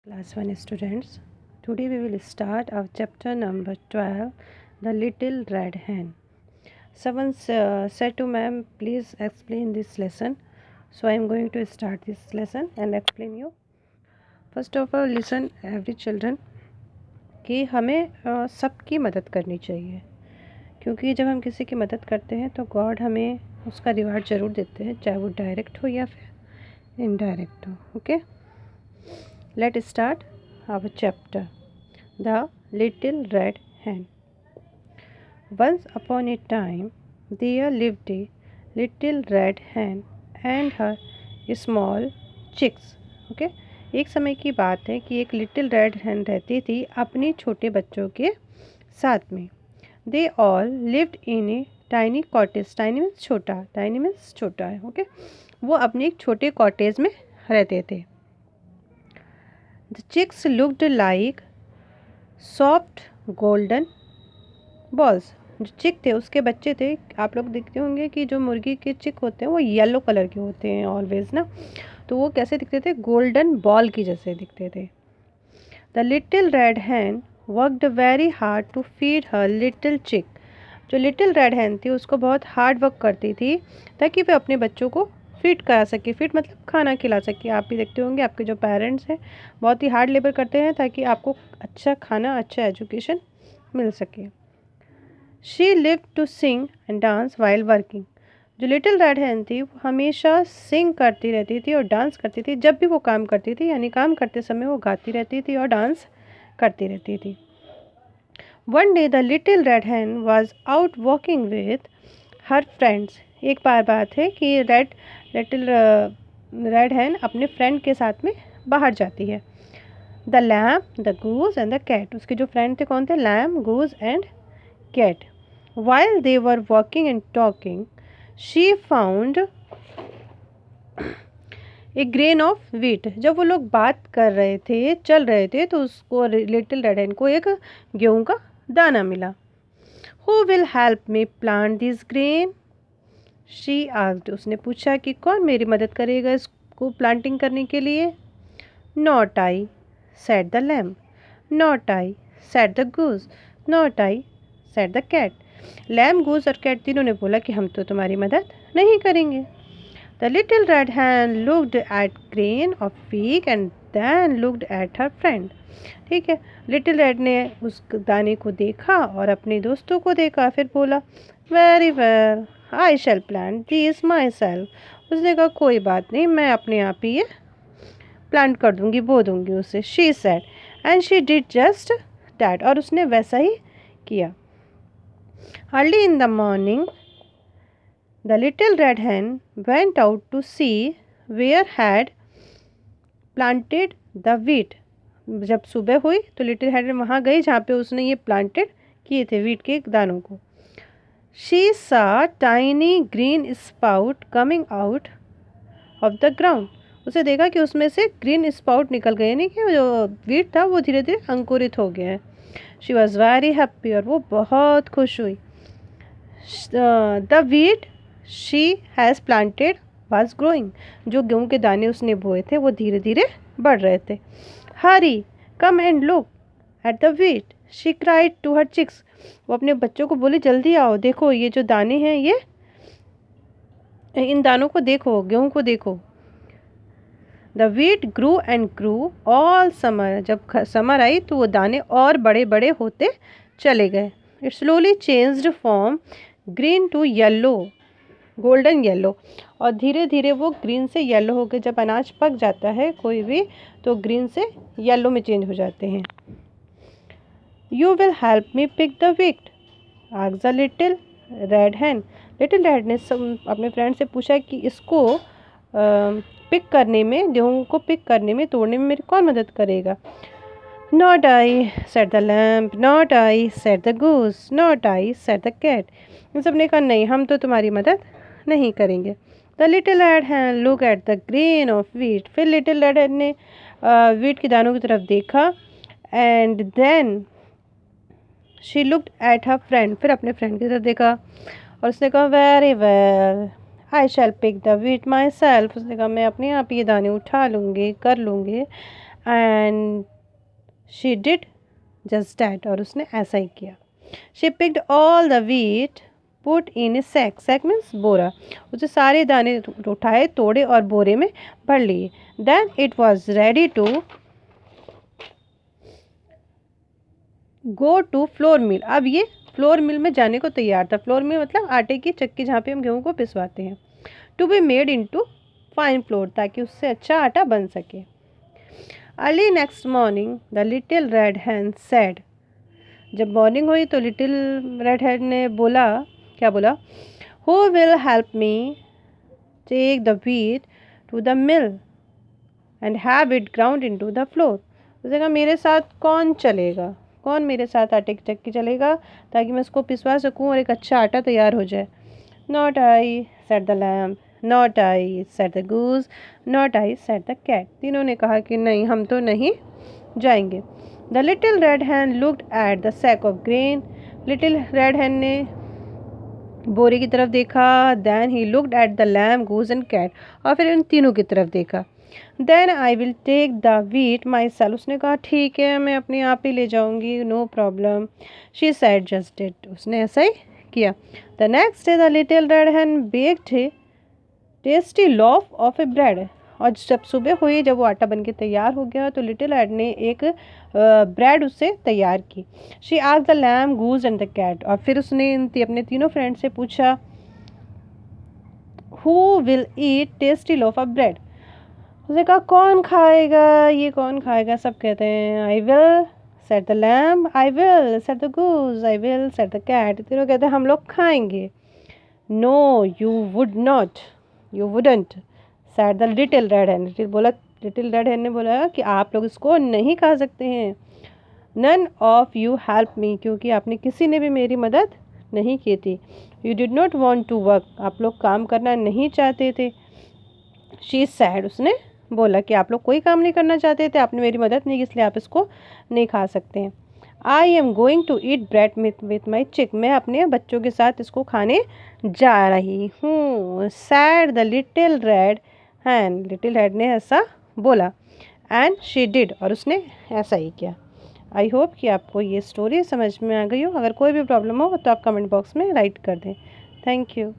Class 1 students, today we will start our chapter number 12, The Little Red Hen. Someone said to ma'am, please explain this lesson. So I am going to start this lesson and explain you. First of all, listen every children कि हमें सबकी मदद करनी चाहिए, क्योंकि जब हम किसी की मदद करते हैं तो गॉड हमें उसका रिवार्ड ज़रूर देते हैं, चाहे वो डायरेक्ट हो या फिर इनडायरेक्ट हो. Okay, let start our chapter, The Little Red Hen. Once upon a time, there lived a little red hen and her small chicks. Okay? एक समय की बात है कि एक लिटिल रेड hen रहती थी अपने छोटे बच्चों के साथ में. They all lived in a tiny cottage. Tiny means छोटा. Tiny means छोटा है. Okay? वो अपने एक छोटे कॉटेज में रहते थे. The chicks looked like soft golden balls. जो चिक थे उसके बच्चे थे, आप लोग देखते होंगे कि जो मुर्गी के चिक होते हैं वो येलो कलर के होते हैं ऑलवेज ना, तो वो कैसे दिखते थे? गोल्डन बॉल की जैसे दिखते थे. The little red hen worked very hard to feed her little chick. जो लिटिल रेड हैन थी उसको बहुत हार्ड वर्क करती थी ताकि वह अपने बच्चों को फीड करा सके. फीड मतलब खाना खिला सके. आप भी देखते होंगे आपके जो पेरेंट्स हैं बहुत ही हार्ड लेबर करते हैं ताकि आपको अच्छा खाना, अच्छा एजुकेशन मिल सके. She live to sing and dance while working. जो लिटिल रेड हैन थी वो हमेशा सिंग करती रहती थी और डांस करती थी. जब भी वो काम करती थी, यानी काम करते समय वो गाती रहती थी और डांस करती रहती थी. One day the little red hen was out walking with her friends. एक बात है कि लिटिल रेड हैन अपने फ्रेंड के साथ में बाहर जाती है. The lamb, the goose and the cat. उसके जो फ्रेंड थे कौन थे? Lamb, goose and cat. While they were walking and talking, she found a grain of wheat. जब वो लोग बात कर रहे थे, चल रहे थे, तो उसको लिटिल रेड हैन को एक गेहूं का दाना मिला. Who will help me plant this grain? She asked. उसने पूछा कि कौन मेरी मदद करेगा इसको प्लांटिंग करने के लिए. Not I, said the lamb. Not I, said the goose. Not I, said the cat. Lamb, goose और कैट तीनों ने बोला कि हम तो तुम्हारी मदद नहीं करेंगे. The little red hen looked at grain of peak and then looked at her friend. ठीक है, लिटिल रेड ने उस दाने को देखा और अपने दोस्तों को देखा, फिर बोला very well I shall plant this myself. उसने कहा कोई बात नहीं, मैं अपने आप ही ये प्लांट कर दूंगी, बो दूंगी उसे. She said and she did just that. और उसने वैसा ही किया. Early in the morning, the little red hen went out to see where had planted the wheat. जब सुबह हुई तो लिटिल हेड वहाँ गई जहाँ पे उसने ये प्लांटेड किए थे वीट के दानों को. She saw tiny green spout coming out of the ground. उसे देखा कि उसमें से ग्रीन स्पाउट निकल गए, यानी कि जो वीट था वो धीरे धीरे अंकुरित हो गया है. She was very happy. और वो बहुत खुश हुई. The wheat she has planted was growing. जो गेहूँ के दाने उसने बोए थे वो धीरे धीरे बढ़ रहे थे. Hurry come and look at the wheat she cried to her chicks. वो अपने बच्चों को बोली जल्दी आओ, देखो ये जो दाने हैं, ये इन दानों को देखो, गेहूँ को देखो. The wheat grew and grew all summer. जब समर आई तो वो दाने और बड़े बड़े होते चले गए. It slowly changed from green to yellow, golden yellow. और धीरे धीरे वो ग्रीन से येलो हो गए. जब अनाज पक जाता है कोई भी तो ग्रीन से येलो में चेंज हो जाते हैं. You will help me pick the wheat asked the little red hen. Little red ने अपने फ्रेंड से पूछा कि इसको पिक करने में, गेहूँ को पिक करने में, तोड़ने में मेरी कौन मदद करेगा. Not I, said the lamb. Not I, said the goose. Not I, said the cat. इन सब ने कहा नहीं, हम तो तुम्हारी मदद नहीं करेंगे. The little red hen looked at the grain of wheat. फिर लिटिल रेड हैन ने वीट के दानों की तरफ देखा. And then she looked at her friend. फिर अपने फ्रेंड की तरफ देखा और उसने कहा very well, I shall pick the wheat myself. उसने कहा मैं अपने आप ये दाने उठा लूँगी, कर लूँगी. And she did just that, और उसने ऐसा ही किया। She picked all the wheat put in a sack, sack means बोरा, उसे सारे दाने उठाए, तोड़े और बोरे में भर लिए। Then it was ready to go to flour mill, अब ये फ्लोर मिल में जाने को तैयार था। फ्लोर मिल मतलब आटे की चक्की जहाँ पे हम गेहूँ को पिसवाते हैं। To be made into fine flour, ताकि उससे अच्छा आटा बन सके। Early next morning the little red hen said, जब मॉर्निंग हुई तो लिटिल रेड हैन ने बोला, क्या बोला? Who will help me take the wheat to the mill and have it ground into the flour. उसने कहा मेरे साथ कौन चलेगा, कौन मेरे साथ आटे की चक्की चलेगा ताकि मैं इसको पिसवा सकूं और एक अच्छा आटा तैयार हो जाए। Not I said the lamb, not I said the goose, not I said the cat. तीनों ने कहा कि नहीं, हम तो नहीं जाएंगे। The little red hen looked at the sack of grain, little red hen ने बोरे की तरफ देखा। Then he looked at the lamb, goose and cat, और फिर इन तीनों की तरफ देखा। Then I will take the wheat myself, उसने कहा ठीक है, मैं अपने आप ही ले जाऊंगी, no problem. She said just did, उसने ऐसा ही किया। The next day the little red hen baked a tasty loaf of a bread, और जब सुबह हुई, जब वो आटा बन के तैयार हो गया, तो लिटिल रेड ने एक ब्रेड उससे तैयार की। She asked the lamb, goose and the cat, और फिर उसने अपने तीनों फ्रेंड से पूछा who will eat tasty loaf of bread. उसने कहा कौन खाएगा, ये कौन खाएगा? सब कहते हैं I will said the lamb, I will said the goose, I will said the cat. तीनों कहते हैं हम लोग खाएंगे। No you would not, you wouldn't said the little red hen, little red hen ने बोला कि आप लोग इसको नहीं खा सकते हैं। None of you help me, क्योंकि आपने किसी ने भी मेरी मदद नहीं की थी। You did not want to work, आप लोग काम करना नहीं चाहते थे। शी सैड, उसने बोला कि आप लोग कोई काम नहीं करना चाहते थे, आपने मेरी मदद नहीं की, इसलिए आप इसको नहीं खा सकते हैं। I am going to eat bread with my chick, मैं अपने बच्चों के साथ इसको खाने जा रही हूँ। Said the little red hen, little red ने ऐसा बोला। एंड शी डिड, और उसने ऐसा ही किया। आई होप कि आपको ये स्टोरी समझ में आ गई हो। अगर कोई भी प्रॉब्लम हो तो आप कमेंट बॉक्स में राइट कर दें। Thank you.